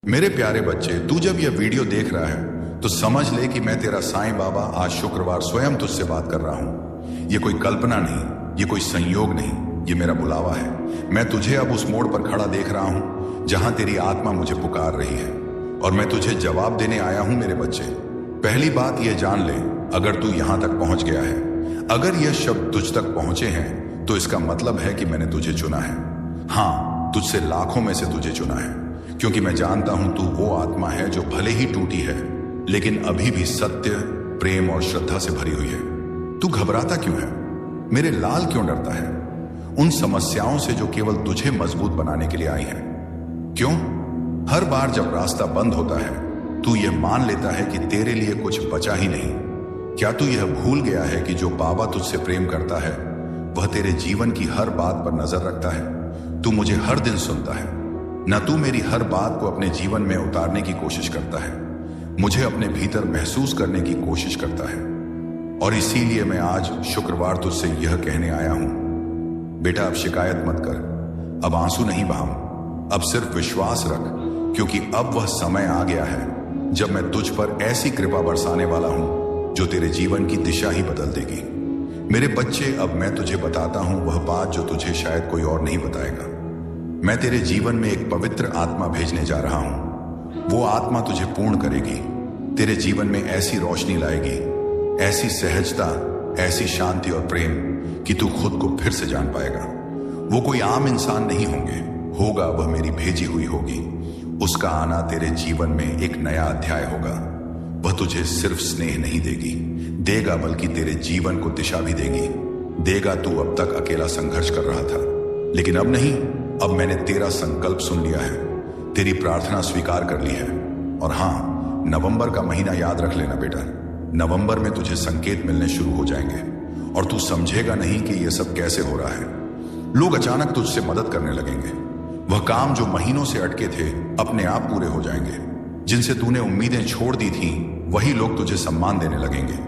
मेरे प्यारे बच्चे, तू जब यह वीडियो देख रहा है तो समझ ले कि मैं तेरा साईं बाबा आज शुक्रवार स्वयं तुझसे बात कर रहा हूं। ये कोई कल्पना नहीं, ये कोई संयोग नहीं, ये मेरा बुलावा है। मैं तुझे अब उस मोड़ पर खड़ा देख रहा हूं जहां तेरी आत्मा मुझे पुकार रही है और मैं तुझे जवाब देने आया हूं। मेरे बच्चे, पहली बात यह जान ले, अगर तू यहां तक पहुंच गया है, अगर यह शब्द तुझ तक पहुंचे हैं, तो इसका मतलब है कि मैंने तुझे चुना है। हाँ, तुझसे लाखों में से तुझे चुना है, क्योंकि मैं जानता हूं तू वो आत्मा है जो भले ही टूटी है लेकिन अभी भी सत्य, प्रेम और श्रद्धा से भरी हुई है। तू घबराता क्यों है? मेरे लाल क्यों डरता है? उन समस्याओं से जो केवल तुझे मजबूत बनाने के लिए आई हैं। क्यों? हर बार जब रास्ता बंद होता है तू यह मान लेता है कि तेरे लिए कुछ बचा ही नहीं। क्या तू यह भूल गया है कि जो बाबा तुझसे प्रेम करता है वह तेरे जीवन की हर बात पर नजर रखता है? तू मुझे हर दिन सुनता है, न तू मेरी हर बात को अपने जीवन में उतारने की कोशिश करता है, मुझे अपने भीतर महसूस करने की कोशिश करता है। और इसीलिए मैं आज शुक्रवार तुझसे यह कहने आया हूं, बेटा अब शिकायत मत कर, अब आंसू नहीं बहाऊं, अब सिर्फ विश्वास रख, क्योंकि अब वह समय आ गया है जब मैं तुझ पर ऐसी कृपा बरसाने वाला हूं जो तेरे जीवन की दिशा ही बदल देगी। मेरे बच्चे, अब मैं तुझे बताता हूं वह बात जो तुझे शायद कोई और नहीं बताएगा। मैं तेरे जीवन में एक पवित्र आत्मा भेजने जा रहा हूं। वो आत्मा तुझे पूर्ण करेगी, तेरे जीवन में ऐसी रोशनी लाएगी, ऐसी सहजता, ऐसी शांति और प्रेम कि तू खुद को फिर से जान पाएगा। वो कोई आम इंसान नहीं होगा, वह मेरी भेजी हुई होगी। उसका आना तेरे जीवन में एक नया अध्याय होगा। वह तुझे सिर्फ स्नेह नहीं देगा बल्कि तेरे जीवन को दिशा भी देगा। तू अब तक अकेला संघर्ष कर रहा था, लेकिन अब नहीं, अब मैंने तेरा संकल्प सुन लिया है, तेरी प्रार्थना स्वीकार कर ली है। और हाँ, नवंबर का महीना याद रख लेना बेटा। नवंबर में तुझे संकेत मिलने शुरू हो जाएंगे और तू समझेगा नहीं कि यह सब कैसे हो रहा है। लोग अचानक तुझसे मदद करने लगेंगे। वह काम जो महीनों से अटके थे अपने आप पूरे हो जाएंगे। जिनसे तूने उम्मीदें छोड़ दी थी वही लोग तुझे सम्मान देने लगेंगे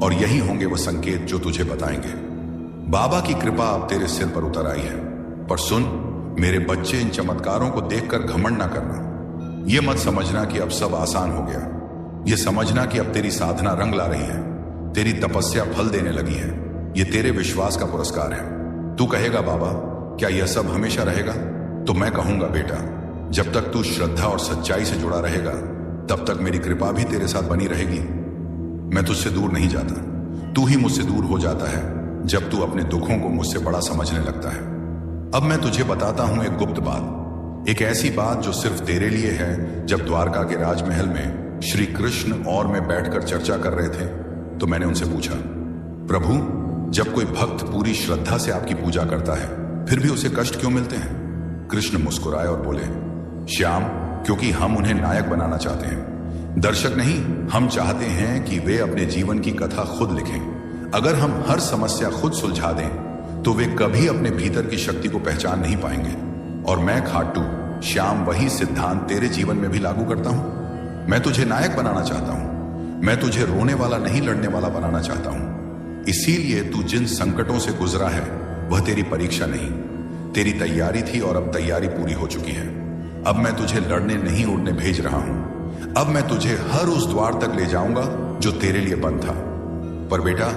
और यही होंगे वह संकेत जो तुझे बताएंगे बाबा की कृपा अब तेरे सिर पर उतर आई है। पर सुन मेरे बच्चे, इन चमत्कारों को देखकर घमंड ना करना। यह मत समझना कि अब सब आसान हो गया। यह समझना कि अब तेरी साधना रंग ला रही है, तेरी तपस्या फल देने लगी है। यह तेरे विश्वास का पुरस्कार है। तू कहेगा, बाबा क्या यह सब हमेशा रहेगा? तो मैं कहूंगा, बेटा जब तक तू श्रद्धा और सच्चाई से जुड़ा रहेगा तब तक मेरी कृपा भी तेरे साथ बनी रहेगी। मैं तुझसे दूर नहीं जाता, तू ही मुझसे दूर हो जाता है जब तू अपने दुखों को मुझसे बड़ा समझने लगता है। अब मैं तुझे बताता हूं एक गुप्त बात, एक ऐसी बात जो सिर्फ तेरे लिए है। जब द्वारका के राजमहल में श्री कृष्ण और मैं बैठकर चर्चा कर रहे थे तो मैंने उनसे पूछा, प्रभु जब कोई भक्त पूरी श्रद्धा से आपकी पूजा करता है फिर भी उसे कष्ट क्यों मिलते हैं? कृष्ण मुस्कुराए और बोले, श्याम क्योंकि हम उन्हें नायक बनाना चाहते हैं, दर्शक नहीं। हम चाहते हैं कि वे अपने जीवन की कथा खुद लिखें। अगर हम हर समस्या खुद सुलझा दें तो वे कभी अपने भीतर की शक्ति को पहचान नहीं पाएंगे। और मैं खाटू श्याम वही सिद्धांत तेरे जीवन में भी लागू करता हूं। मैं तुझे नायक बनाना चाहता हूं। मैं तुझे रोने वाला नहीं, लड़ने वाला बनाना चाहता हूं। इसीलिए तू जिन संकटों से गुजरा है वह तेरी परीक्षा नहीं, तेरी तैयारी थी और अब तैयारी पूरी हो चुकी है। अब मैं तुझे लड़ने नहीं, उड़ने भेज रहा हूं। अब मैं तुझे हर उस द्वार तक ले जाऊंगा जो तेरे लिए बंद था। पर बेटा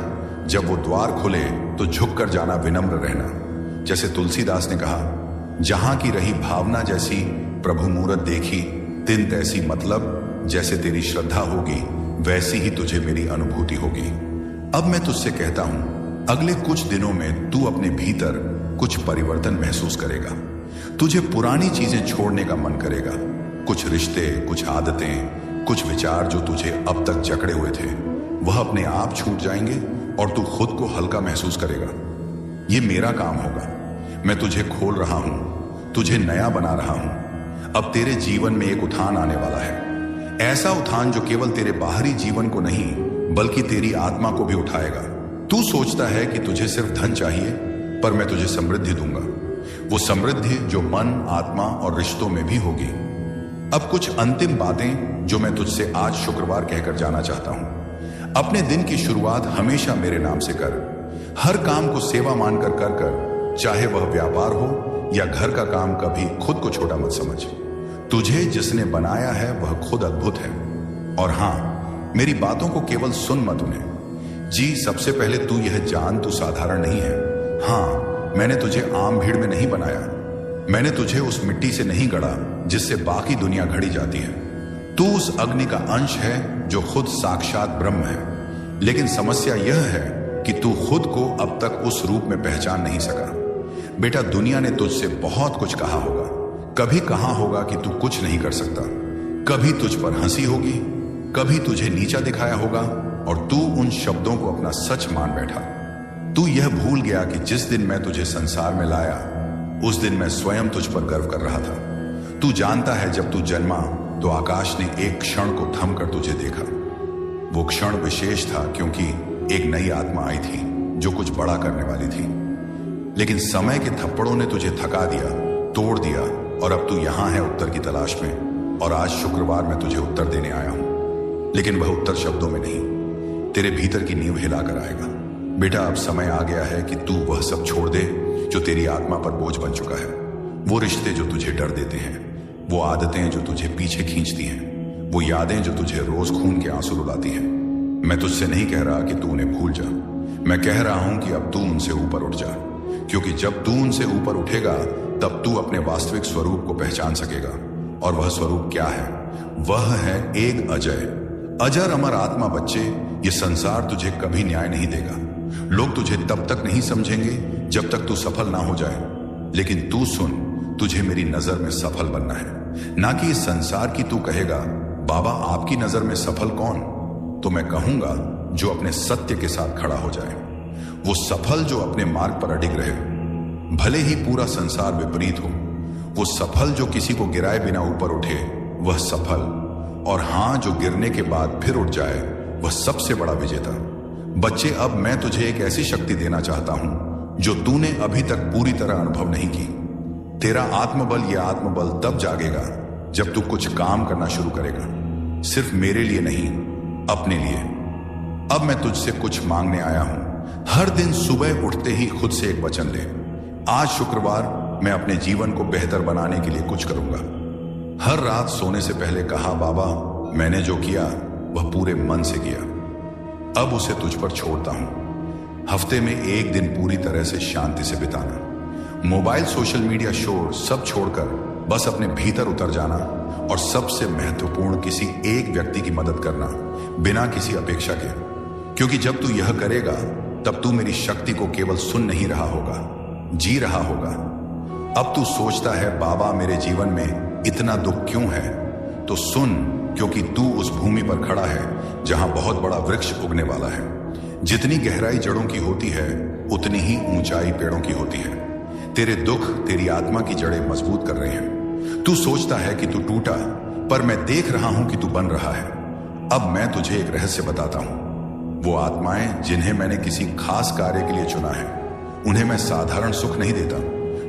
जब वो द्वार खुले तो झुककर जाना, विनम्र रहना। जैसे तुलसीदास ने कहा, जहां की रही भावना जैसी प्रभु मूरत देखी, तिन तैसी मतलब जैसे तेरी श्रद्धा होगी वैसी ही तुझे मेरी अनुभूति होगी। अब मैं तुझसे कहता हूं, अगले कुछ दिनों में तू अपने भीतर कुछ परिवर्तन महसूस करेगा। तुझे पुरानी चीजें छोड़ने का मन करेगा। कुछ रिश्ते, कुछ आदतें, कुछ विचार जो तुझे अब तक जकड़े हुए थे वह अपने आप छूट जाएंगे और तू खुद को हल्का महसूस करेगा। यह मेरा काम होगा। मैं तुझे खोल रहा हूं, तुझे नया बना रहा हूं। अब तेरे जीवन में एक उठान आने वाला है, ऐसा उठान जो केवल तेरे बाहरी जीवन को नहीं बल्कि तेरी आत्मा को भी उठाएगा। तू सोचता है कि तुझे सिर्फ धन चाहिए, पर मैं तुझे समृद्धि दूंगा। वो समृद्धि जो मन, आत्मा और रिश्तों में भी होगी। अब कुछ अंतिम बातें जो मैं तुझसे आज शुक्रवार कहकर जाना चाहता हूं। अपने दिन की शुरुआत हमेशा मेरे नाम से कर। हर काम को सेवा मानकर कर, चाहे वह व्यापार हो या घर का काम। कभी खुद को छोटा मत समझ। तुझे जिसने बनाया है वह खुद अद्भुत है। और हां, मेरी बातों को केवल सुन मत उन्हें। जी, सबसे पहले तू यह जान तू साधारण नहीं है। हां, मैंने तुझे आम भीड़ में नहीं बनाया। मैंने तुझे उस मिट्टी से नहीं गढ़ा जिससे बाकी दुनिया घड़ी जाती है। तू उस अग्नि का अंश है जो खुद साक्षात ब्रह्म है। लेकिन समस्या यह है कि तू खुद को अब तक उस रूप में पहचान नहीं सका। बेटा, दुनिया ने तुझसे बहुत कुछ कहा होगा। कभी कहा होगा कि तू कुछ नहीं कर सकता, कभी तुझ पर हंसी होगी, कभी तुझे नीचा दिखाया होगा, और तू उन शब्दों को अपना सच मान बैठा। तू यह भूल गया कि जिस दिन मैं तुझे संसार में लाया उस दिन मैं स्वयं तुझ पर गर्व कर रहा था। तू जानता है, जब तू जन्मा तो आकाश ने एक क्षण को थम कर तुझे देखा। वो क्षण विशेष था क्योंकि एक नई आत्मा आई थी जो कुछ बड़ा करने वाली थी। लेकिन समय के थप्पड़ों ने तुझे थका दिया, तोड़ दिया, और अब तू यहां है उत्तर की तलाश में। और आज शुक्रवार मैं तुझे उत्तर देने आया हूं, लेकिन वह उत्तर शब्दों में नहीं, तेरे भीतर की नींव हिलाकर आएगा। बेटा, अब समय आ गया है कि तू वह सब छोड़ दे जो तेरी आत्मा पर बोझ बन चुका है। वो रिश्ते जो तुझे डर देते हैं, वो आदतें जो तुझे पीछे खींचती हैं, वो यादें जो तुझे रोज खून के आंसू रुलाती हैं। मैं तुझसे नहीं कह रहा कि तू उन्हें भूल जा। मैं कह रहा हूं कि अब तू उनसे ऊपर उठ जा, क्योंकि जब तू उनसे ऊपर उठेगा तब तू अपने वास्तविक स्वरूप को पहचान सकेगा। और वह स्वरूप क्या है? वह है एक अजर अमर आत्मा। बच्चे, ये संसार तुझे कभी न्याय नहीं देगा। लोग तुझे तब तक नहीं समझेंगे जब तक तू सफल ना हो जाए। लेकिन तू सुन, तुझे मेरी नजर में सफल बनना है, ना कि इस संसार की। तू कहेगा, बाबा आपकी नजर में सफल कौन? तो मैं कहूंगा, जो अपने सत्य के साथ खड़ा हो जाए। वो सफल जो अपने मार्ग पर अडिग रहे, भले ही पूरा संसार विपरीत हो। वो सफल जो किसी को गिराए बिना ऊपर उठे, वह सफल। और हां, जो गिरने के बाद फिर उठ जाए, वह सबसे बड़ा विजेता। बच्चे, अब मैं तुझे एक ऐसी शक्ति देना चाहता हूं जो तूने अभी तक पूरी तरह अनुभव नहीं की। तेरा आत्मबल, यह आत्मबल तब जागेगा जब तू कुछ काम करना शुरू करेगा, सिर्फ मेरे लिए नहीं, अपने लिए। अब मैं तुझसे कुछ मांगने आया हूं। हर दिन सुबह उठते ही खुद से एक वचन ले, आज शुक्रवार मैं अपने जीवन को बेहतर बनाने के लिए कुछ करूंगा। हर रात सोने से पहले कहा, बाबा मैंने जो किया वह पूरे मन से किया, अब उसे तुझ पर छोड़ता हूं। हफ्ते में एक दिन पूरी तरह से शांति से बिताना, मोबाइल, सोशल मीडिया, शोर सब छोड़कर बस अपने भीतर उतर जाना, और सबसे महत्वपूर्ण, किसी एक व्यक्ति की मदद करना बिना किसी अपेक्षा के। क्योंकि जब तू यह करेगा तब तू मेरी शक्ति को केवल सुन नहीं रहा होगा, जी रहा होगा। अब तू सोचता है, बाबा मेरे जीवन में इतना दुख क्यों है? तो सुन, क्योंकि तू उस भूमि पर खड़ा है जहां बहुत बड़ा वृक्ष उगने वाला है। जितनी गहराई जड़ों की होती है उतनी ही ऊंचाई पेड़ों की होती है। तेरे दुख तेरी आत्मा की जड़ें मजबूत कर रहे हैं। तू सोचता है कि तू टूटा, पर मैं देख रहा हूं कि तू बन रहा है। अब मैं तुझे एक रहस्य बताता हूं। वो आत्माएं जिन्हें मैंने किसी खास कार्य के लिए चुना है, उन्हें मैं साधारण सुख नहीं देता,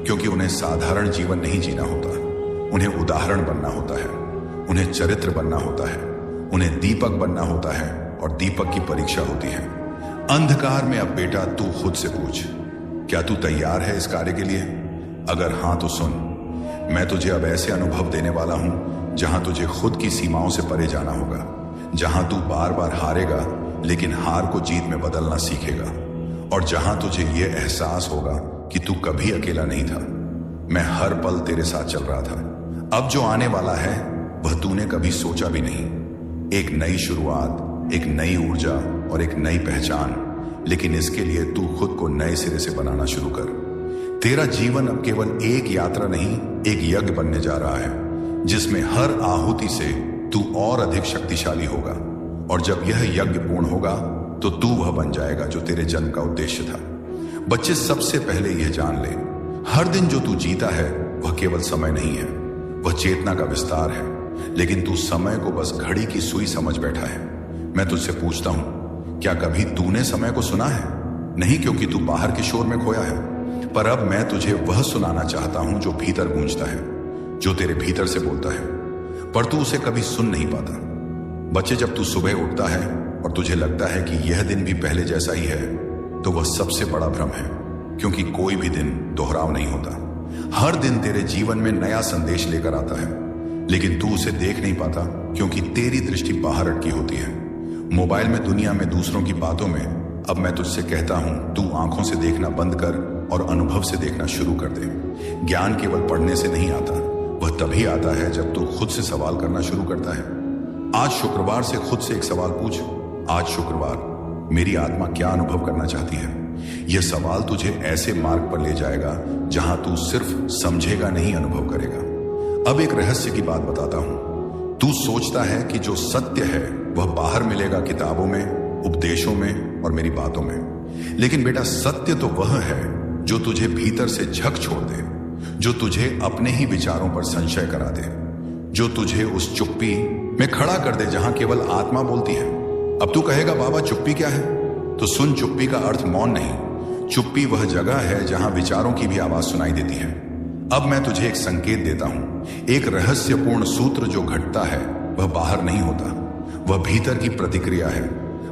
क्योंकि उन्हें साधारण जीवन नहीं जीना होता। उन्हें उदाहरण बनना होता है, उन्हें चरित्र बनना होता है, उन्हें दीपक बनना होता है, और दीपक की परीक्षा होती है अंधकार में। अब बेटा तू खुद से पूछ, क्या तू तैयार है इस कार्य के लिए? अगर हां तो सुन, मैं तुझे अब ऐसे अनुभव देने वाला हूं जहां तुझे खुद की सीमाओं से परे जाना होगा, जहां तू बार बार हारेगा लेकिन हार को जीत में बदलना सीखेगा, और जहां तुझे यह एहसास होगा कि तू कभी अकेला नहीं था। मैं हर पल तेरे साथ चल रहा था। अब जो आने वाला है वह तूने कभी सोचा भी नहीं। एक नई शुरुआत, एक नई ऊर्जा और एक नई पहचान। लेकिन इसके लिए तू खुद को नए सिरे से बनाना शुरू कर। तेरा जीवन अब केवल एक यात्रा नहीं, एक यज्ञ बनने जा रहा है, जिसमें हर आहुति से तू और अधिक शक्तिशाली होगा। और जब यह यज्ञ पूर्ण होगा तो तू वह बन जाएगा जो तेरे जन्म का उद्देश्य था। बच्चे, सबसे पहले यह जान ले, हर दिन जो तू जीता है वह केवल समय नहीं है, वह चेतना का विस्तार है। लेकिन तू समय को बस घड़ी की सुई समझ बैठा है। मैं तुझसे पूछता हूं, क्या कभी तूने समय को सुना है? नहीं, क्योंकि तू बाहर के शोर में खोया है। पर अब मैं तुझे वह सुनाना चाहता हूं जो भीतर गूंजता है, जो तेरे भीतर से बोलता है, पर तू उसे कभी सुन नहीं पाता। बच्चे, जब तू सुबह उठता है और तुझे लगता है कि यह दिन भी पहले जैसा ही है, तो वह सबसे बड़ा भ्रम है, क्योंकि कोई भी दिन दोहराव नहीं होता। हर दिन तेरे जीवन में नया संदेश लेकर आता है। लेकिन तू उसे देख नहीं पाता क्योंकि तेरी दृष्टि बाहर अटकी होती है। मोबाइल में, दुनिया में, दूसरों की बातों में। अब मैं तुझसे कहता हूं, तू आंखों से देखना बंद कर और अनुभव से देखना शुरू कर दे। ज्ञान केवल पढ़ने से नहीं आता, वह तभी आता है जब तू खुद से सवाल करना शुरू करता है। आज शुक्रवार से खुद से एक सवाल पूछ, आज शुक्रवार मेरी आत्मा क्या अनुभव करना चाहती है। यह सवाल तुझे ऐसे मार्ग पर ले जाएगा जहां तू सिर्फ समझेगा नहीं, अनुभव करेगा। अब एक रहस्य की बात बताता हूं। तू सोचता है कि जो सत्य है वह बाहर मिलेगा, किताबों में, उपदेशों में और मेरी बातों में। लेकिन बेटा, सत्य तो वह है जो तुझे भीतर से झक छोड़ दे, जो तुझे अपने ही विचारों पर संशय करा दे, जो तुझे उस चुप्पी में खड़ा कर दे जहां केवल आत्मा बोलती है। अब तू कहेगा, बाबा चुप्पी क्या है? तो सुन, चुप्पी का अर्थ मौन नहीं। चुप्पी वह जगह है जहां विचारों की भी आवाज सुनाई देती है। अब मैं तुझे एक संकेत देता हूं। एक रहस्यपूर्ण सूत्र जो घटता है वह बाहर नहीं होता, वह भीतर की प्रतिक्रिया है।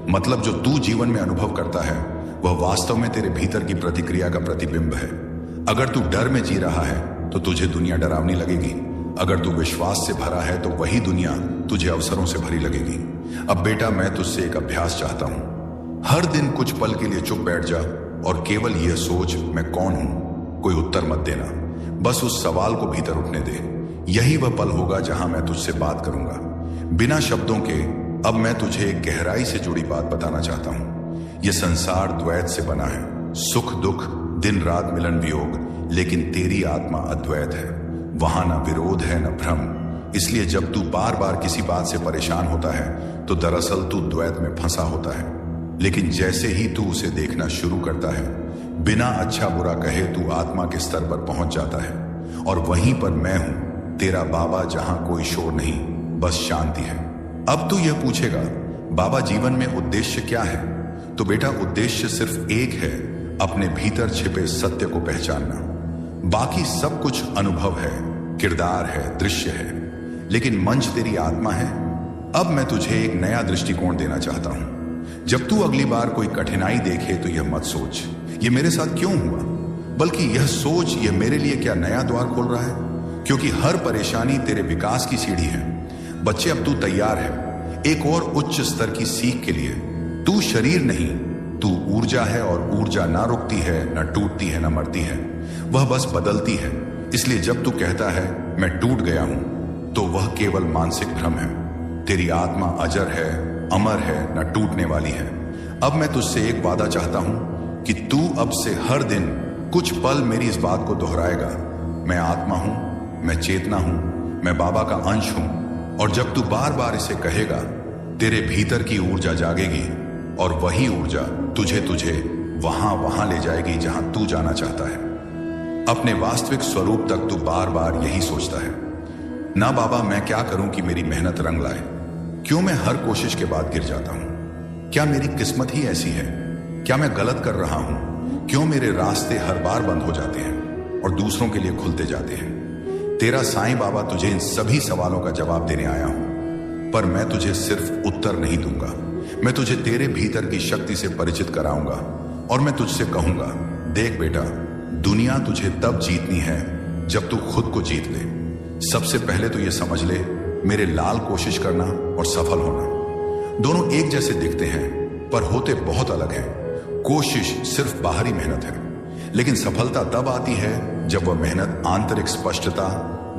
मतलब जो तू जीवन में अनुभव करता है वह वास्तव में तेरे भीतर की प्रतिक्रिया का प्रतिबिंब है। अगर तू डर में जी रहा है तो तुझे दुनिया डरावनी लगेगी। अगर तू विश्वास से भरा है तो वही दुनिया तुझे अवसरों से भरी लगेगी। अब बेटा, मैं तुझसे एक अभ्यास चाहता हूं। हर दिन कुछ पल के लिए चुप बैठ जा और केवल यह सोच, मैं कौन हूं। कोई उत्तर मत देना, बस उस सवाल को भीतर उठने दे। यही वह पल होगा जहां मैं तुझसे बात करूंगा, बिना शब्दों के। अब मैं तुझे एक गहराई से जुड़ी बात बताना चाहता हूं। यह संसार द्वैत से बना है, सुख दुख, दिन रात, मिलन वियोग, लेकिन तेरी आत्मा अद्वैत है। वहां ना विरोध है, न भ्रम। इसलिए जब तू बार बार किसी बात से परेशान होता है तो दरअसल तू द्वैत में फंसा होता है। लेकिन जैसे ही तू उसे देखना शुरू करता है, बिना अच्छा बुरा कहे तू आत्मा के स्तर पर पहुंच जाता है। और वहीं पर मैं हूं, तेरा बाबा, जहां कोई शोर नहीं, बस शांति है। अब तू यह पूछेगा, बाबा जीवन में उद्देश्य क्या है? तो बेटा, उद्देश्य सिर्फ एक है, अपने भीतर छिपे सत्य को पहचानना। बाकी सब कुछ अनुभव है, किरदार है, दृश्य है, लेकिन मंच तेरी आत्मा है। अब मैं तुझे एक नया दृष्टिकोण देना चाहता हूं। जब तू अगली बार कोई कठिनाई देखे तो यह मत सोच, यह मेरे साथ क्यों हुआ, बल्कि यह सोच, यह मेरे लिए क्या नया द्वार खोल रहा है। क्योंकि हर परेशानी तेरे विकास की सीढ़ी है। बच्चे, अब तू तैयार है एक और उच्च स्तर की सीख के लिए। तू शरीर नहीं, तू ऊर्जा है, और ऊर्जा ना रुकती है, ना टूटती है, ना मरती है, वह बस बदलती है। इसलिए जब तू कहता है मैं टूट गया हूं, तो वह केवल मानसिक भ्रम है। तेरी आत्मा अजर है, अमर है, न टूटने वाली है। अब मैं तुझसे एक वादा चाहता हूं कि तू अब से हर दिन कुछ पल मेरी इस बात को दोहराएगा, मैं आत्मा हूं, मैं चेतना हूं, मैं बाबा का अंश हूं। और जब तू बार बार इसे कहेगा, तेरे भीतर की ऊर्जा जागेगी, और वही ऊर्जा तुझे वहां ले जाएगी जहां तू जाना चाहता है। अपने वास्तविक स्वरूप तक तू बार बार यही सोचता है, ना बाबा मैं क्या करूं कि मेरी मेहनत रंग लाए? क्यों मैं हर कोशिश के बाद गिर जाता हूं? क्या मेरी किस्मत ही ऐसी है? क्या मैं गलत कर रहा हूं? क्यों मेरे रास्ते हर बार बंद हो जाते हैं और दूसरों के लिए खुलते जाते हैं? तेरा साईं बाबा तुझे इन सभी सवालों का जवाब देने आया हूं, पर मैं तुझे सिर्फ उत्तर नहीं दूंगा। मैं तुझे तेरे भीतर की शक्ति से परिचित कराऊंगा, और मैं तुझसे कहूंगा, देख बेटा, दुनिया तुझे तब जीतनी है जब तू खुद को जीत ले। सबसे पहले तो यह समझ ले, मेरे लाल कोशिश करना और सफल होना दोनों एक जैसे दिखते हैं, पर होते बहुत अलग हैं। कोशिश सिर्फ बाहरी मेहनत है, लेकिन सफलता तब आती है जब वह मेहनत आंतरिक स्पष्टता,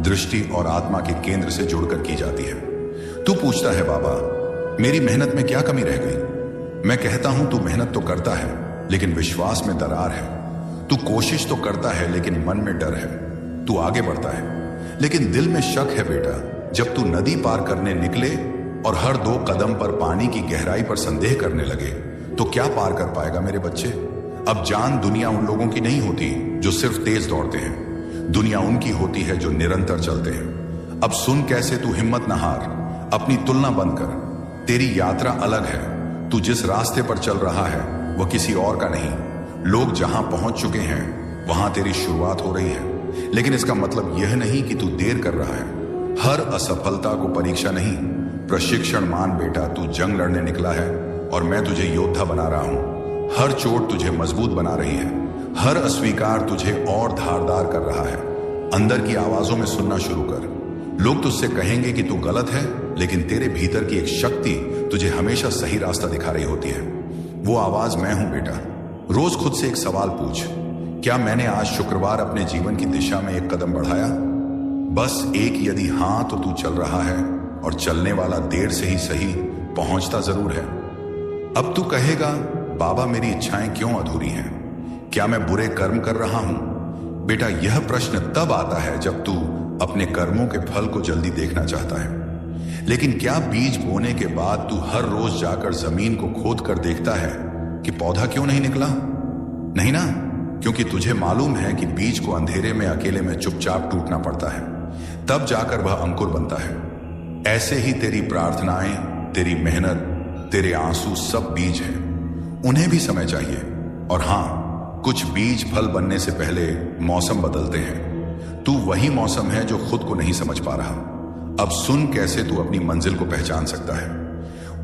दृष्टि और आत्मा के केंद्र से जुड़कर की जाती है। तू पूछता है, बाबा मेरी मेहनत में क्या कमी रह गई? मैं कहता हूं, तू मेहनत तो करता है, लेकिन विश्वास में दरार है। तू कोशिश तो करता है, लेकिन मन में डर है। तू आगे बढ़ता है, लेकिन दिल में शक है। बेटा, जब तू नदी पार करने निकले और हर 2 कदम पर पानी की गहराई पर संदेह करने लगे, तो क्या पार कर पाएगा मेरे बच्चे? अब जान, दुनिया उन लोगों की नहीं होती जो सिर्फ तेज दौड़ते हैं। दुनिया उनकी होती है जो निरंतर चलते हैं। अब सुन कैसे तू हिम्मत न हार, अपनी तुलना बंद कर। तेरी यात्रा अलग है। तू जिस रास्ते पर चल रहा है वह किसी और का नहीं। लोग जहां पहुंच चुके हैं वहां तेरी शुरुआत हो रही है, लेकिन इसका मतलब यह नहीं कि तू देर कर रहा है। हर असफलता को परीक्षा नहीं, प्रशिक्षण मान बेटा। तू जंग लड़ने निकला है और मैं तुझे योद्धा बना रहा हूं। हर चोट तुझे मजबूत बना रही है, हर अस्वीकार तुझे और धारदार कर रहा है। अंदर की आवाजों में सुनना शुरू कर। लोग तुझसे कहेंगे कि तू गलत है, लेकिन तेरे भीतर की एक शक्ति तुझे हमेशा सही रास्ता दिखा रही होती है। वो आवाज मैं हूं बेटा। रोज खुद से एक सवाल पूछ, क्या मैंने आज शुक्रवार अपने जीवन की दिशा में एक कदम बढ़ाया? बस एक यदि हां तो तू चल रहा है, और चलने वाला देर से ही सही पहुंचता जरूर है। अब तू कहेगा, बाबा मेरी इच्छाएं क्यों अधूरी हैं? क्या मैं बुरे कर्म कर रहा हूं? बेटा, यह प्रश्न तब आता है जब तू अपने कर्मों के फल को जल्दी देखना चाहता है। लेकिन क्या बीज बोने के बाद तू हर रोज जाकर जमीन को खोद कर देखता है कि पौधा क्यों नहीं निकला? नहीं ना, क्योंकि तुझे मालूम है कि बीज को अंधेरे में अकेले में चुपचाप टूटना पड़ता है, तब जाकर वह अंकुर बनता है। ऐसे ही तेरी प्रार्थनाएं, तेरी मेहनत, तेरे आंसू सब बीज हैं। उन्हें भी समय चाहिए। और हां, कुछ बीज फल बनने से पहले मौसम बदलते हैं। तू वही मौसम है जो खुद को नहीं समझ पा रहा। अब सुन कैसे तू अपनी मंजिल को पहचान सकता है।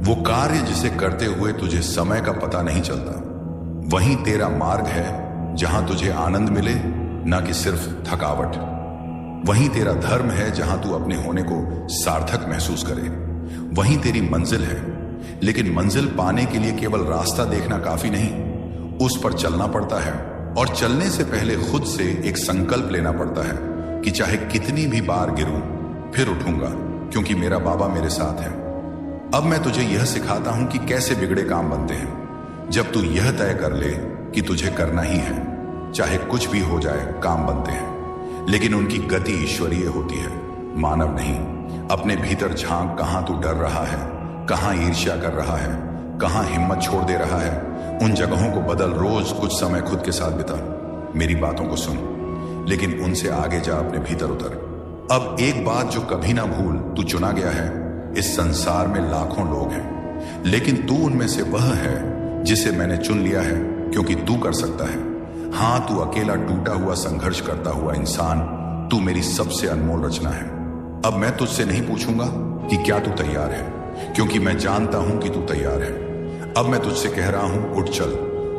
वो कार्य जिसे करते हुए तुझे समय का पता नहीं चलता, वही तेरा मार्ग है जहां तुझे आनंद मिले, ना कि सिर्फ थकावट। वही तेरा धर्म है जहां तू अपने होने को सार्थक महसूस करे। वही तेरी मंजिल है। लेकिन मंजिल पाने के लिए केवल रास्ता देखना काफी नहीं, उस पर चलना पड़ता है। और चलने से पहले खुद से एक संकल्प लेना पड़ता है कि चाहे कितनी भी बार गिरूं, फिर उठूंगा, क्योंकि मेरा बाबा मेरे साथ है। अब मैं तुझे यह सिखाता हूं कि कैसे बिगड़े काम बनते हैं। जब तू यह तय कर ले कि तुझे करना ही है, चाहे कुछ भी हो जाए, काम बनते हैं। लेकिन उनकी गति ईश्वरीय होती है, मानव नहीं। अपने भीतर झांक, कहां तू डर रहा है, कहां ईर्ष्या कर रहा है, कहां हिम्मत छोड़ दे रहा है। उन जगहों को बदल। रोज कुछ समय खुद के साथ बिता। मेरी बातों को सुन, लेकिन उनसे आगे जा, अपने भीतर उतर। अब एक बात जो कभी ना भूल, तू चुना गया है। इस संसार में लाखों लोग हैं, लेकिन तू उनमें से वह है जिसे मैंने चुन लिया है, क्योंकि तू कर सकता है। हां, तू अकेला टूटा हुआ संघर्ष करता हुआ इंसान, तू मेरी सबसे अनमोल रचना है। अब मैं तुझसे नहीं पूछूंगा कि क्या तू तैयार है, क्योंकि मैं जानता हूं कि तू तैयार है। अब मैं तुझसे कह रहा हूं, उठ चल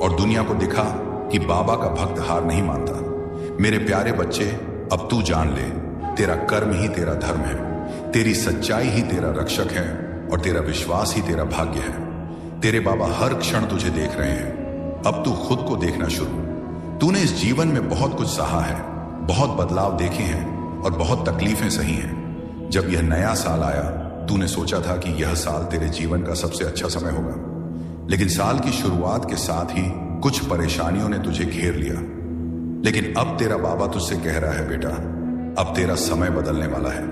और दुनिया को दिखा कि बाबा का भक्त हार नहीं मानता। मेरे प्यारे बच्चे, अब तू जान ले, तेरा कर्म ही तेरा धर्म है, तेरी सच्चाई ही तेरा रक्षक है, और तेरा विश्वास ही तेरा भाग्य है। तेरे बाबा हर क्षण तुझे देख रहे हैं। अब तू खुद को देखना शुरू। तूने इस जीवन में बहुत कुछ सहा है, बहुत बदलाव देखे हैं, और बहुत तकलीफें सही हैं। जब यह नया साल आया, तूने सोचा था कि यह साल तेरे जीवन का सबसे अच्छा समय होगा। लेकिन साल की शुरुआत के साथ ही कुछ परेशानियों ने तुझे घेर लिया। लेकिन अब तेरा बाबा तुझसे कह रहा है, बेटा, अब तेरा समय बदलने वाला है।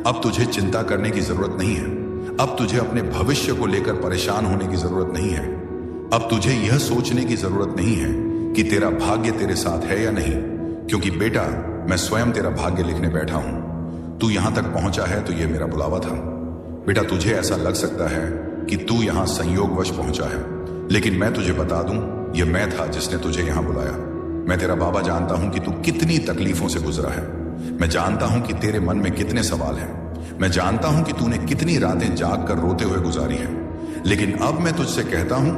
अब तुझे चिंता करने की जरूरत नहीं है। अब तुझे अपने भविष्य को लेकर परेशान होने की जरूरत नहीं है। अब तुझे यह सोचने की जरूरत नहीं है कि तेरा भाग्य तेरे साथ है या नहीं, क्योंकि बेटा, मैं स्वयं तेरा भाग्य लिखने बैठा हूं। तू यहां तक पहुंचा है तो यह मेरा बुलावा था। बेटा, तुझे ऐसा लग सकता है कि तू यहां संयोगवश पहुंचा है, लेकिन मैं तुझे बता दूं, यह मैं था जिसने तुझे यहां बुलाया। मैं तेरा बाबा जानता हूं कि तू कितनी तकलीफों से गुजरा है। मैं जानता हूं कि तेरे मन में कितने सवाल हैं। मैं जानता हूं कि तूने कितनी रातें जाग कर रोते हुए गुजारी हैं। लेकिन अब मैं तुझसे कहता हूं,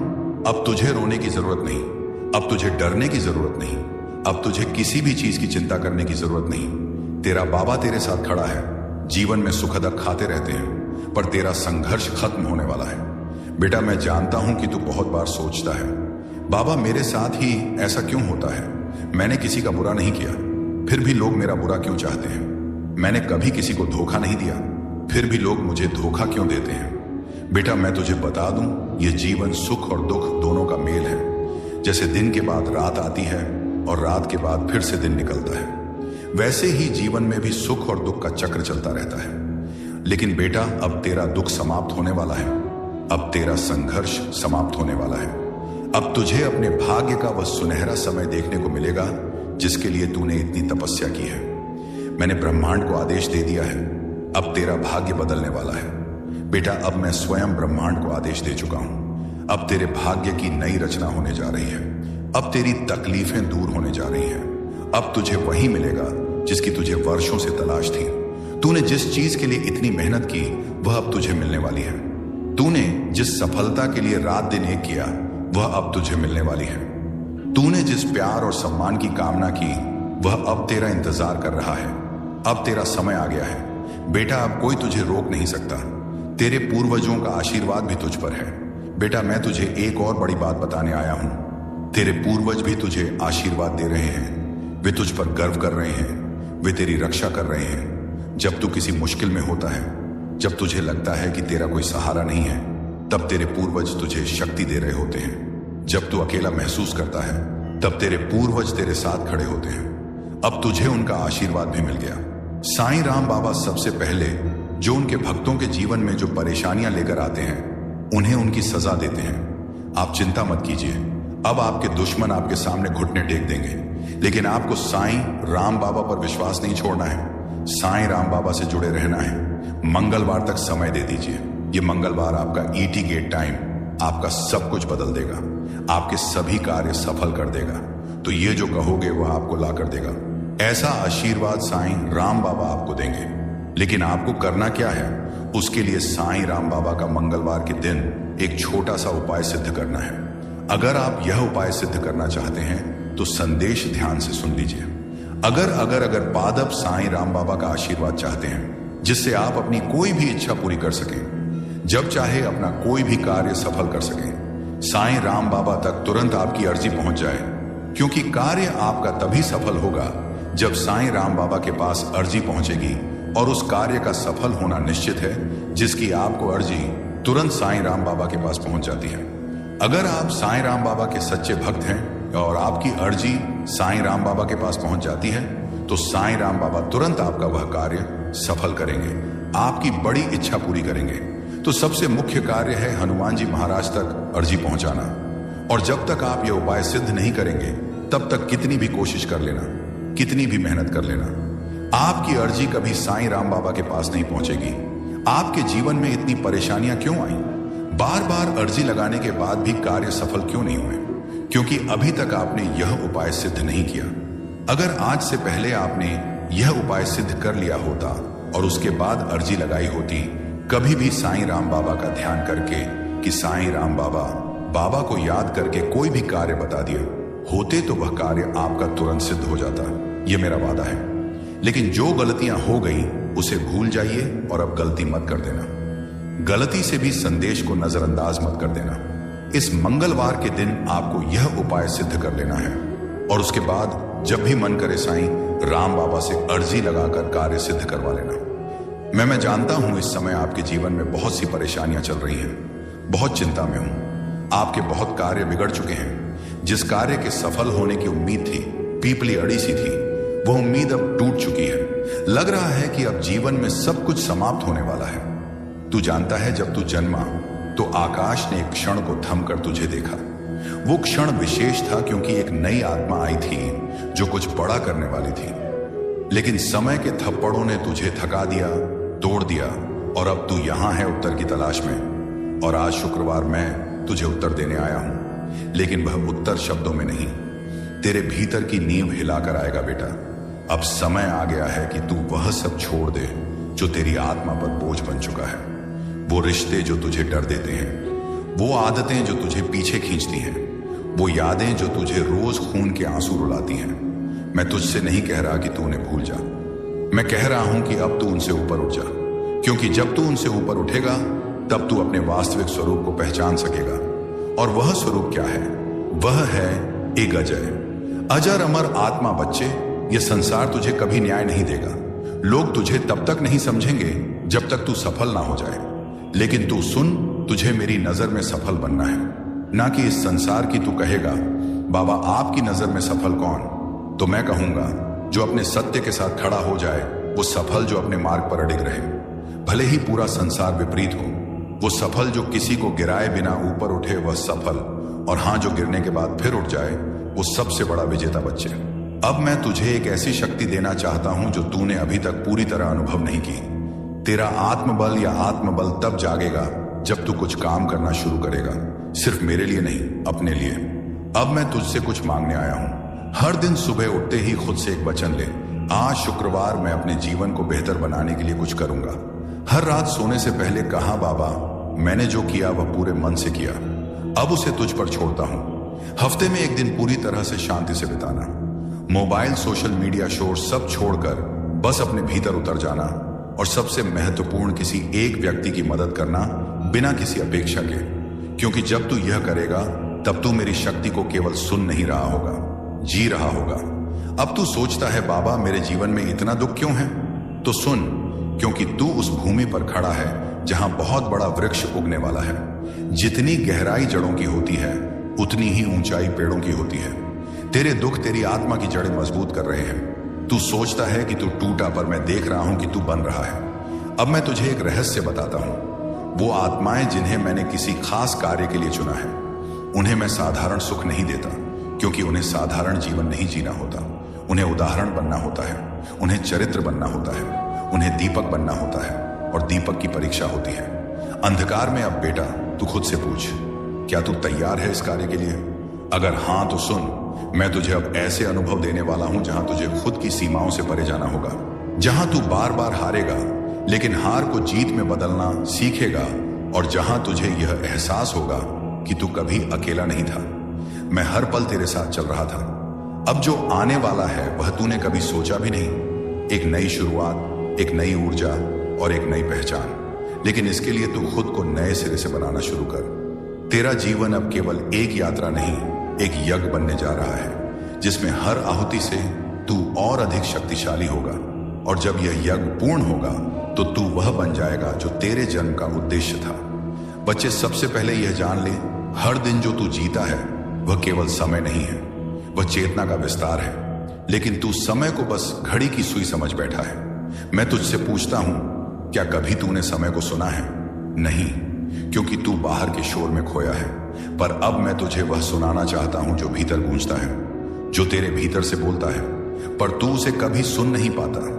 अब तुझे रोने की जरूरत नहीं, अब तुझे डरने की जरूरत नहीं, अब तुझे किसी भी चीज की चिंता करने की जरूरत नहीं। तेरा बाबा तेरे साथ खड़ा है। जीवन में सुख दुख खाते रहते हैं, पर तेरा संघर्ष खत्म होने वाला है। बेटा, मैं जानता हूं कि तू बहुत बार सोचता है, बाबा मेरे साथ ही ऐसा क्यों होता है? मैंने किसी का बुरा नहीं किया, फिर भी लोग मेरा बुरा क्यों चाहते हैं? मैंने कभी किसी को धोखा नहीं दिया, फिर भी लोग मुझे धोखा क्यों देते हैं? बेटा, मैं तुझे बता दूं, यह जीवन सुख और दुख दोनों का मेल है। जैसे दिन के बाद रात आती है और रात के बाद फिर से दिन निकलता है, वैसे ही जीवन में भी सुख और दुख का चक्र चलता रहता है। लेकिन बेटा, अब तेरा दुख समाप्त होने वाला है। अब तेरा संघर्ष समाप्त होने वाला है। अब तुझे अपने भाग्य का वह सुनहरा समय देखने को मिलेगा जिसके लिए तूने इतनी तपस्या की है। मैंने ब्रह्मांड को आदेश दे दिया है, अब तेरा भाग्य बदलने वाला है। बेटा, अब मैं स्वयं ब्रह्मांड को आदेश दे चुका हूं। अब तेरे भाग्य की नई रचना होने जा रही है। अब तेरी तकलीफें दूर होने जा रही हैं। अब तुझे वही मिलेगा जिसकी तुझे वर्षों से तलाश थी। तूने जिस चीज के लिए इतनी मेहनत की, वह अब तुझे मिलने वाली है। तूने जिस सफलता के लिए रात दिन एक किया, वह अब तुझे मिलने वाली है। तूने जिस प्यार और सम्मान की कामना की, वह अब तेरा इंतजार कर रहा है। अब तेरा समय आ गया है। बेटा अब कोई तुझे रोक नहीं सकता। तेरे पूर्वजों का आशीर्वाद भी तुझ पर है। बेटा मैं तुझे एक और बड़ी बात बताने आया हूं। तेरे पूर्वज भी तुझे आशीर्वाद दे रहे हैं। वे तुझ पर गर्व कर रहे हैं। वे तेरी रक्षा कर रहे हैं। जब तू किसी मुश्किल में होता है, जब तुझे लगता है कि तेरा कोई सहारा नहीं है, तब तेरे पूर्वज तुझे शक्ति दे रहे होते हैं। जब तू अकेला महसूस करता है, तब तेरे पूर्वज तेरे साथ खड़े होते हैं। अब तुझे उनका आशीर्वाद भी मिल गया। साईं राम बाबा सबसे पहले जो उनके भक्तों के जीवन में जो परेशानियां लेकर आते हैं, उन्हें उनकी सजा देते हैं। आप चिंता मत कीजिए, अब आपके दुश्मन आपके सामने घुटने टेक देंगे। लेकिन आपको साईं राम बाबा पर विश्वास नहीं छोड़ना है। साईं राम बाबा से जुड़े रहना है। मंगलवार तक समय दे दीजिए। ये मंगलवार आपका ईटी गेट टाइम आपका सब कुछ बदल देगा, आपके सभी कार्य सफल कर देगा। तो ये जो कहोगे वह आपको ला कर देगा। ऐसा आशीर्वाद साईं राम बाबा आपको देंगे। लेकिन आपको करना क्या है? उसके लिए साईं राम बाबा का मंगलवार के दिन एक छोटा सा उपाय सिद्ध करना है। अगर आप यह उपाय सिद्ध करना चाहते हैं तो संदेश ध्यान से सुन लीजिए। अगर पादप साईं राम बाबा का आशीर्वाद चाहते हैं, जिससे आप अपनी कोई भी इच्छा पूरी कर सकें, जब चाहे अपना कोई भी कार्य सफल कर सकें, साईं राम बाबा तक तुरंत आपकी अर्जी पहुंच जाए। क्योंकि कार्य आपका तभी सफल होगा जब साईं राम बाबा के पास अर्जी पहुंचेगी, और उस कार्य का सफल होना निश्चित है जिसकी आपको अर्जी तुरंत साईं राम बाबा के पास पहुंच जाती है। अगर आप साईं राम बाबा के सच्चे भक्त हैं और आपकी अर्जी साईं राम बाबा के पास पहुंच जाती है, तो साईं राम बाबा तुरंत आपका वह कार्य सफल करेंगे, आपकी बड़ी इच्छा पूरी करेंगे। तो सबसे मुख्य कार्य है हनुमान जी महाराज तक अर्जी पहुंचाना। और जब तक आप यह उपाय सिद्ध नहीं करेंगे, तब तक कितनी भी कोशिश कर लेना, कितनी भी मेहनत कर लेना, आपकी अर्जी कभी साईं राम बाबा के पास नहीं पहुंचेगी। आपके जीवन में इतनी परेशानियां क्यों आई? बार बार अर्जी लगाने के बाद भी कार्य सफल क्यों नहीं हुए? क्योंकि अभी तक आपने यह उपाय सिद्ध नहीं किया। अगर आज से पहले आपने यह उपाय सिद्ध कर लिया होता और उसके बाद अर्जी लगाई होती, कभी भी साईं राम बाबा का ध्यान करके कि साईं राम बाबा को याद करके कोई भी कार्य बता दिया होते, तो वह कार्य आपका तुरंत सिद्ध हो जाता। यह मेरा वादा है। लेकिन जो गलतियां हो गई उसे भूल जाइए और अब गलती मत कर देना। गलती से भी संदेश को नजरअंदाज मत कर देना। इस मंगलवार के दिन आपको यह उपाय सिद्ध कर लेना है, और उसके बाद जब भी मन करे साईं राम बाबा से अर्जी लगाकर कार्य सिद्ध करवा लेना। मैं जानता हूं इस समय आपके जीवन में बहुत सी परेशानियां चल रही हैं, बहुत चिंता में हूं। आपके बहुत कार्य बिगड़ चुके हैं। जिस कार्य के सफल होने की उम्मीद थी, पीपली अड़ी सी थी, वह उम्मीद अब टूट चुकी है। लग रहा है कि अब जीवन में सब कुछ समाप्त होने वाला है। तू जानता है, जब तू जन्मा तो आकाश ने एक क्षण को थमकर तुझे देखा। वो क्षण विशेष था क्योंकि एक नई आत्मा आई थी जो कुछ बड़ा करने वाली थी। लेकिन समय के थप्पड़ों ने तुझे थका दिया, तोड़ दिया, और अब तू यहां है उत्तर की तलाश में। और आज शुक्रवार मैं तुझे उत्तर देने आया हूं, लेकिन वह उत्तर शब्दों में नहीं, तेरे भीतर की नींव हिलाकर आएगा बेटा। अब समय आ गया है कि तू वह सब छोड़ दे जो तेरी आत्मा पर बोझ बन चुका है। वो रिश्ते जो तुझे डर देते हैं, वो आदतें जो तुझे पीछे खींचती हैं, वो यादें जो तुझे रोज खून के आंसू रुलाती हैं। मैं तुझसे नहीं कह रहा कि तू उन्हें भूल जा। मैं कह रहा हूं कि अब तू उनसे ऊपर उठ जा, क्योंकि जब तू उनसे ऊपर उठेगा तब तू अपने वास्तविक स्वरूप को पहचान सकेगा। और वह स्वरूप क्या है? वह है एक अजर अमर आत्मा। बच्चे, यह संसार तुझे कभी न्याय नहीं देगा। लोग तुझे तब तक नहीं समझेंगे जब तक तू सफल ना हो जाए। लेकिन तू सुन, तुझे मेरी नजर में सफल बनना है, ना कि इस संसार की। तू कहेगा, बाबा आपकी नजर में सफल कौन? तो मैं कहूंगा, जो अपने सत्य के साथ खड़ा हो जाए वो सफल, जो अपने मार्ग पर अडिग रहे, भले ही पूरा संसार विपरीत हो। वो सफल जो किसी को गिराए बिना ऊपर उठे, वह सफल। और हां, जो गिरने के बाद फिर उठ जाए, वो सबसे बड़ा विजेता। बच्चे, अब मैं तुझे एक ऐसी शक्ति देना चाहता हूं जो तूने अभी तक पूरी तरह अनुभव नहीं की। तेरा आत्मबल या आत्मबल तब जागेगा जब तू कुछ काम करना शुरू करेगा, सिर्फ मेरे लिए नहीं, अपने लिए। अब मैं तुझसे कुछ मांगने आया हूं। हर दिन सुबह उठते ही खुद से एक वचन ले, आज शुक्रवार मैं अपने जीवन को बेहतर बनाने के लिए कुछ करूंगा। हर रात सोने से पहले कहा, बाबा मैंने जो किया वह पूरे मन से किया, अब उसे तुझ पर छोड़ता हूं। हफ्ते में एक दिन पूरी तरह से शांति से बिताना, मोबाइल, सोशल मीडिया, शोर सब छोड़कर बस अपने भीतर उतर जाना, और सबसे महत्वपूर्ण किसी एक व्यक्ति की मदद करना बिना किसी अपेक्षा के। क्योंकि जब तू यह करेगा तब तू मेरी शक्ति को केवल सुन नहीं रहा होगा, जी रहा होगा। अब तू सोचता है बाबा मेरे जीवन में इतना दुख क्यों है? तो सुन, क्योंकि तू उस भूमि पर खड़ा है जहां बहुत बड़ा वृक्ष उगने वाला है। जितनी गहराई जड़ों की होती है उतनी ही ऊंचाई पेड़ों की होती है। तेरे दुख तेरी आत्मा की जड़ें मजबूत कर रहे हैं। तू सोचता है कि तू टूटा, पर मैं देख रहा हूं कि तू बन रहा है। अब मैं तुझे एक रहस्य बताता हूं। वो आत्माएं जिन्हें मैंने किसी खास कार्य के लिए चुना है, उन्हें मैं साधारण सुख नहीं देता, क्योंकि उन्हें साधारण जीवन नहीं जीना होता। उन्हें उदाहरण बनना होता है, उन्हें चरित्र बनना होता है, उन्हें दीपक बनना होता है, और दीपक की परीक्षा होती है अंधकार में। अब बेटा तू खुद से पूछ, क्या तू तैयार है इस कार्य के लिए? अगर हां तो सुन, मैं तुझे अब ऐसे अनुभव देने वाला हूं जहां तुझे खुद की सीमाओं से परे जाना होगा, जहां तू बार बार हारेगा लेकिन हार को जीत में बदलना सीखेगा, और जहां तुझे यह एहसास होगा कि तू कभी अकेला नहीं था। मैं हर पल तेरे साथ चल रहा था। अब जो आने वाला है वह तूने कभी सोचा भी नहीं। एक नई शुरुआत, एक नई ऊर्जा और एक नई पहचान। लेकिन इसके लिए तू खुद को नए सिरे से बनाना शुरू कर। तेरा जीवन अब केवल एक यात्रा नहीं, एक यज्ञ बनने जा रहा है, जिसमें हर आहुति से तू और अधिक शक्तिशाली होगा। और जब यह यज्ञ पूर्ण होगा तो तू वह बन जाएगा जो तेरे जन्म का उद्देश्य था। बच्चे, सबसे पहले यह जान ले, हर दिन जो तू जीता है वह केवल समय नहीं है, वह चेतना का विस्तार है। लेकिन तू समय को बस घड़ी की सुई समझ बैठा है। मैं तुझसे पूछता हूं, क्या कभी तूने समय को सुना है? नहीं, क्योंकि तू बाहर के शोर में खोया है। पर अब मैं तुझे वह सुनाना चाहता हूं जो भीतर गूंजता है, जो तेरे भीतर से बोलता है, पर तू उसे कभी सुन नहीं पाता।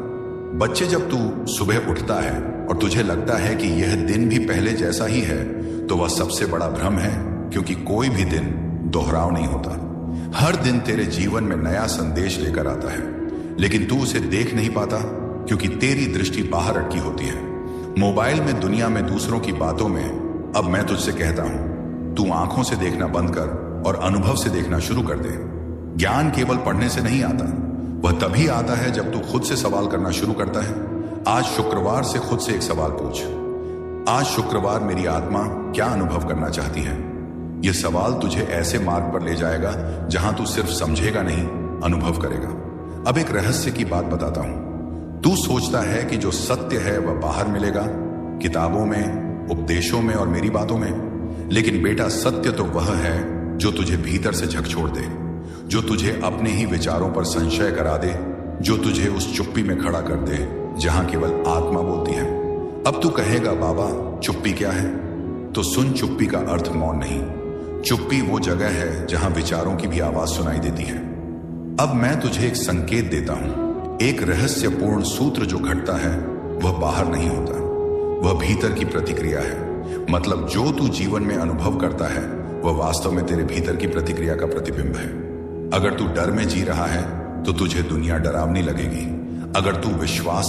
बच्चे, जब तू सुबह उठता है और तुझे लगता है कि यह दिन भी पहले जैसा ही है, तो वह सबसे बड़ा भ्रम है, क्योंकि कोई भी दिन दोहराव नहीं होता। हर दिन तेरे जीवन में नया संदेश लेकर आता है, लेकिन तू उसे देख नहीं पाता, क्योंकि तेरी दृष्टि बाहर अटकी होती है, मोबाइल में, दुनिया में, दूसरों की बातों में। अब मैं तुझसे कहता हूं, तू आंखों से देखना बंद कर और अनुभव से देखना शुरू कर दे। ज्ञान केवल पढ़ने से नहीं आता, वह तभी आता है जब तू खुद से सवाल करना शुरू करता है। आज शुक्रवार से खुद से एक सवाल पूछ, आज शुक्रवार मेरी आत्मा क्या अनुभव करना चाहती है? यह सवाल तुझे ऐसे मार्ग पर ले जाएगा जहां तू सिर्फ समझेगा नहीं, अनुभव करेगा। अब एक रहस्य की बात बताता हूं। तू सोचता है कि जो सत्य है वह बाहर मिलेगा, किताबों में, उपदेशों में और मेरी बातों में। लेकिन बेटा, सत्य तो वह है जो तुझे भीतर से झकझोर दे, जो तुझे अपने ही विचारों पर संशय करा दे, जो तुझे उस चुप्पी में खड़ा कर दे जहां केवल आत्मा बोलती है। अब तू कहेगा, बाबा चुप्पी क्या है? तो सुन, चुप्पी का अर्थ मौन नहीं। चुप्पी वो जगह है जहां विचारों की भी आवाज सुनाई देती है। अब मैं तुझे एक संकेत देता हूं। एक रहस्यपूर्ण सूत्र जो घटता है वह बाहर नहीं होता, वह भीतर की प्रतिक्रिया है। मतलब जो तू जीवन में अनुभव करता है वह वास्तव में तेरे भीतर की प्रतिक्रिया का प्रतिबिंब है। अगर तू डर में जी रहा है तो तुझे दुनिया डरावनी लगेगी। अगर तू विश्वास